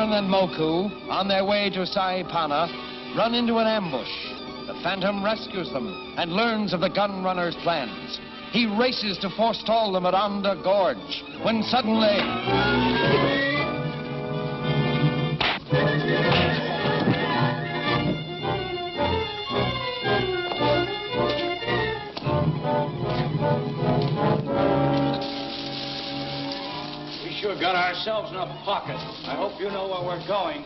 Baron and Moku, on their way to Saipana, run into an ambush. The Phantom rescues them and learns of the gun runner's plans. He races to forestall them at Onda Gorge, when suddenly... Sure got ourselves in a pocket. I hope you know where we're going.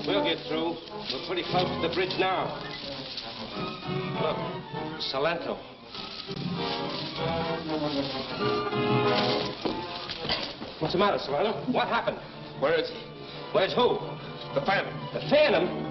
We'll get through. We're pretty close to the bridge now. Look, Salento. What's the matter, Salento? What happened? Where is he? Where's who? The Phantom. The Phantom?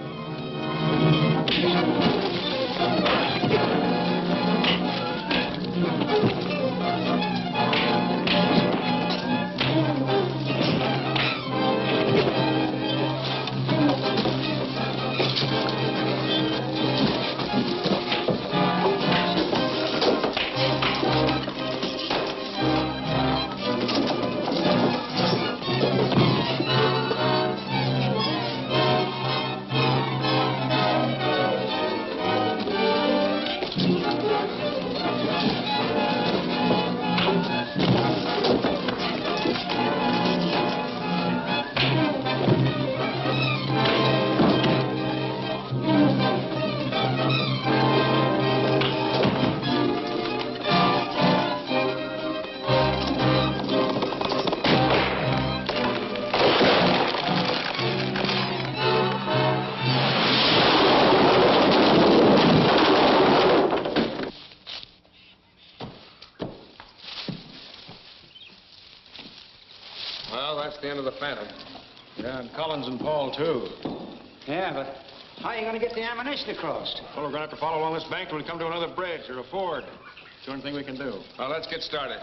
That's the end of the Phantom. Yeah, and Collins and Paul, too. Yeah, but how are you going to get the ammunition across? Well, we're going to have to follow along this bank till we come to another bridge or a ford. It's the only thing we can do. Well, let's get started.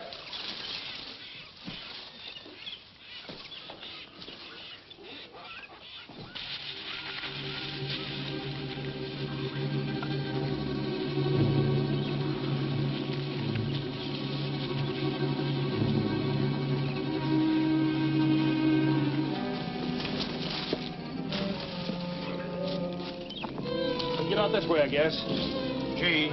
This way, I guess. Gee.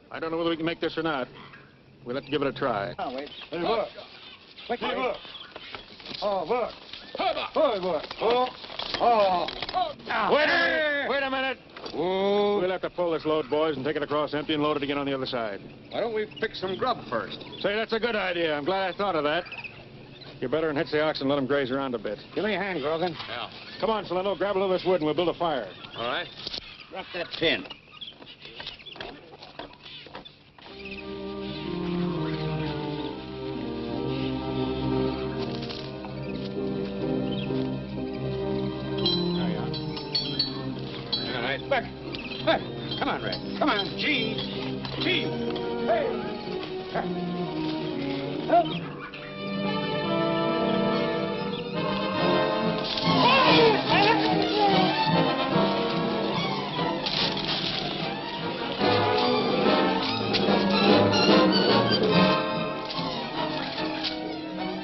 I don't know whether we can make this or not. We'll have to give it a try. Oh, wait. Hey, look. Hey, look. Oh, look. Oh, look. Oh. Wait a minute. Whoa. We'll have to pull this load, boys, and take it across empty and load it again on the other side. Why don't we pick some grub first? Say, that's a good idea. I'm glad I thought of that. You better hitch the ox and let them graze around a bit. Give me a hand, Grogan. Yeah. Come on, Salento. Grab a little of this wood and we'll build a fire. All right. Drop that pin. Hey, come on, Red. Come on. Gene. Gene. Hey.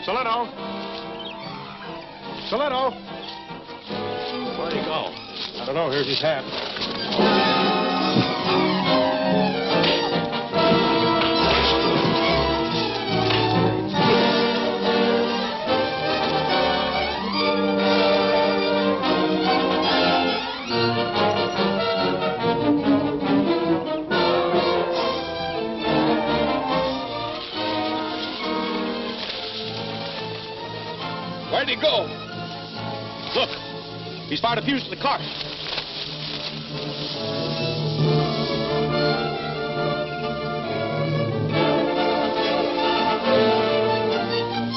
Stiletto. Stiletto. Where'd he go? I don't know. Here's his hat. Where'd he go? Look, he's fired a fuse to the cart.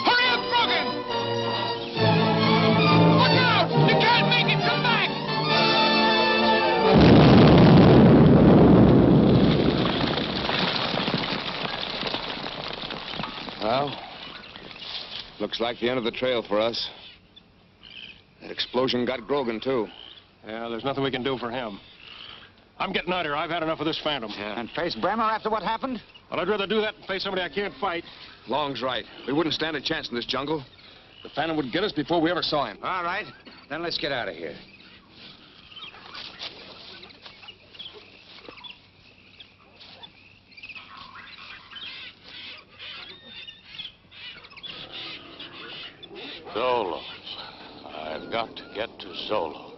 Hurry up, Brogan! Look out! You can't make it come back! Well, looks like the end of the trail for us. That explosion got Grogan, too. Yeah, there's nothing we can do for him. I'm getting out of here. I've had enough of this phantom. Yeah. And face Bremer after what happened? Well, I'd rather do that than face somebody I can't fight. Long's right. We wouldn't stand a chance in this jungle. The Phantom would get us before we ever saw him. All right, then let's get out of here. Zolo. I've got to get to Zolo.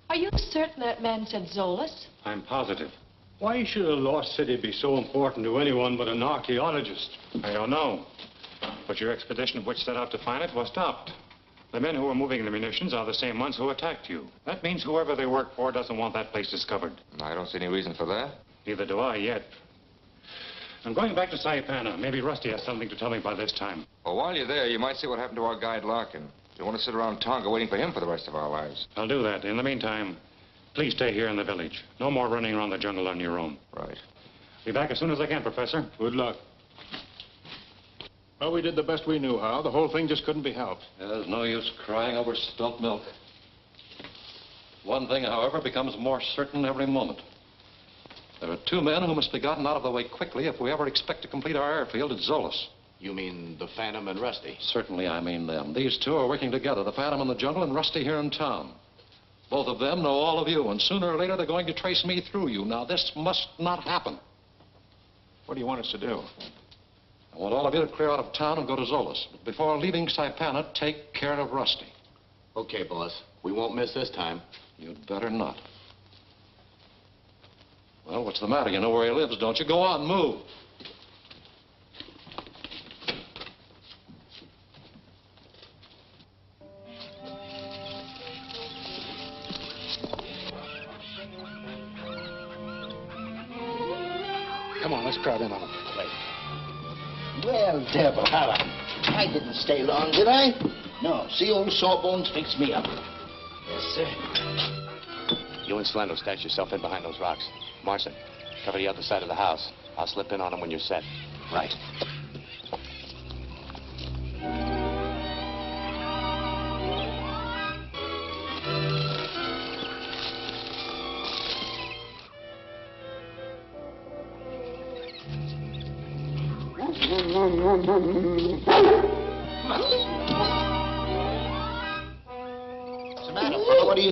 Are you certain that man said Zolas? I'm positive. Why should a lost city be so important to anyone but an archaeologist? I don't know. But your expedition which set out to find it was stopped. The men who were moving the munitions are the same ones who attacked you. That means whoever they work for doesn't want that place discovered. I don't see any reason for that. Neither do I yet. I'm going back to Saipana. Maybe Rusty has something to tell me by this time. Well, while you're there, you might see what happened to our guide Larkin. You want to sit around Tonga waiting for him for the rest of our lives. I'll do that. In the meantime, please stay here in the village. No more running around the jungle on your own. Right. Be back as soon as I can, Professor. Good luck. Well, we did the best we knew how. The whole thing just couldn't be helped. There's no use crying over spilt milk. One thing, however, becomes more certain every moment. There are two men who must be gotten out of the way quickly if we ever expect to complete our airfield at Zolas. You mean the Phantom and Rusty? Certainly, I mean them. These two are working together, the Phantom in the jungle and Rusty here in town. Both of them know all of you, and sooner or later they're going to trace me through you. Now, this must not happen. What do you want us to do? I want all of you to clear out of town and go to Zolas. But before leaving Saipana, take care of Rusty. Okay, boss. We won't miss this time. You'd better not. Well, what's the matter? You know where he lives, don't you? Go on, move. Come on, let's crowd in on him. Well, devil, I didn't stay long, did I? No, see, old Sawbones fixed me up. Yes, sir. You and Slendo stash yourself in behind those rocks. Marson, cover the other side of the house. I'll slip in on him when you're set. Right. What's the matter, fella? What are you...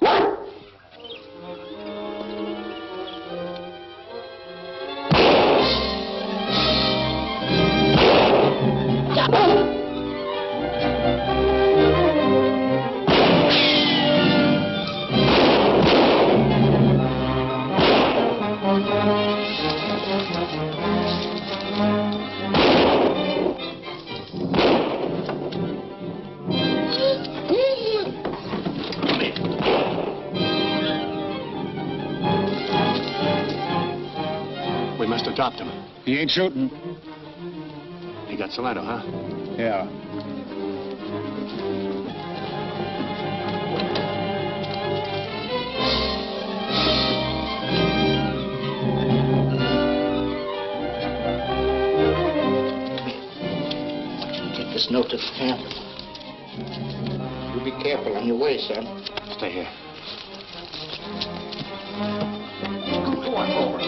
We must have dropped him. He ain't shooting. He got Solano, huh? Yeah. this note to the Phantom. You be careful on your way, son. Stay here. Go on over.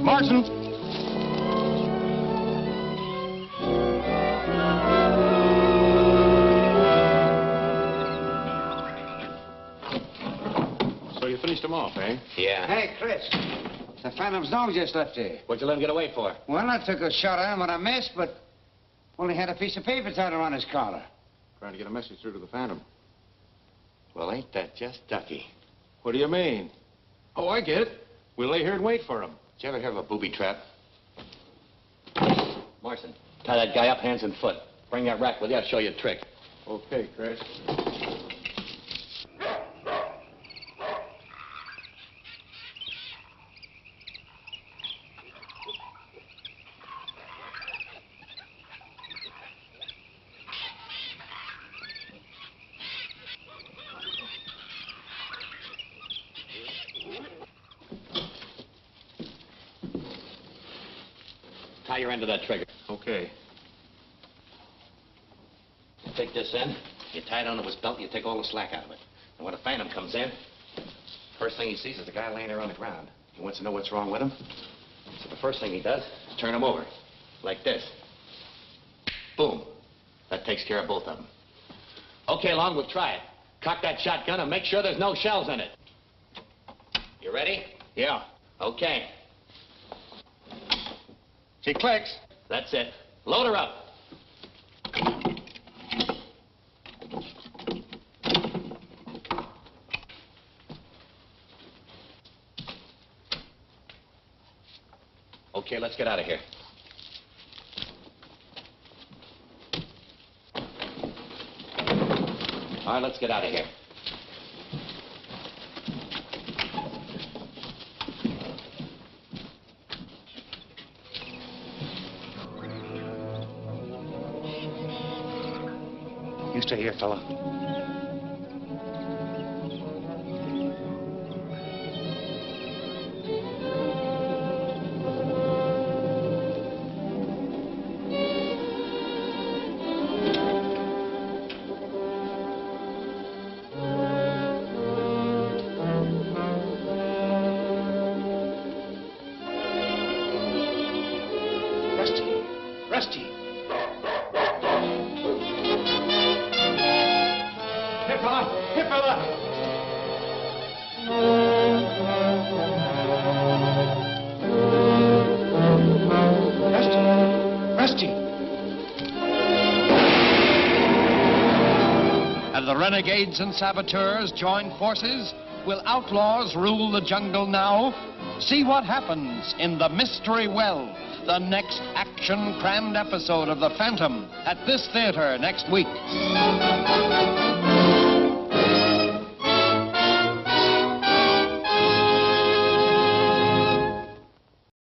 Martin! So you finished him off, eh? Yeah. Hey, Chris. The Phantom's dog just left here. What'd you let him get away for? Well, I took a shot at him when I missed, but only had a piece of paper tied around his collar. Trying to get a message through to the Phantom. Well, ain't that just ducky? What do you mean? Oh, I get it. We'll lay here and wait for him. Did you ever hear of a booby trap? Marson, tie that guy up hands and foot. Bring that rack with you. I'll show you a trick. Okay, Chris. Tie your end to that trigger. Okay. You take this end, you tie it onto his belt, you take all the slack out of it. And when the Phantom comes in, first thing he sees is the guy laying there on the ground. He wants to know what's wrong with him. So the first thing he does is turn him over, like this. Boom. That takes care of both of them. Okay, Long, we'll try it. Cock that shotgun and make sure there's no shells in it. You ready? Yeah. Okay. She clicks. That's it. Load her up. Okay, let's get out of here. All right, let's get out of here. You stay here, fella. Rusty! Rusty! Here, fella! Here, fella! Rusty! Have the renegades and saboteurs joined forces? Will outlaws rule the jungle now? See what happens in The Mystery Well, the next action-crammed episode of The Phantom, at this theater next week.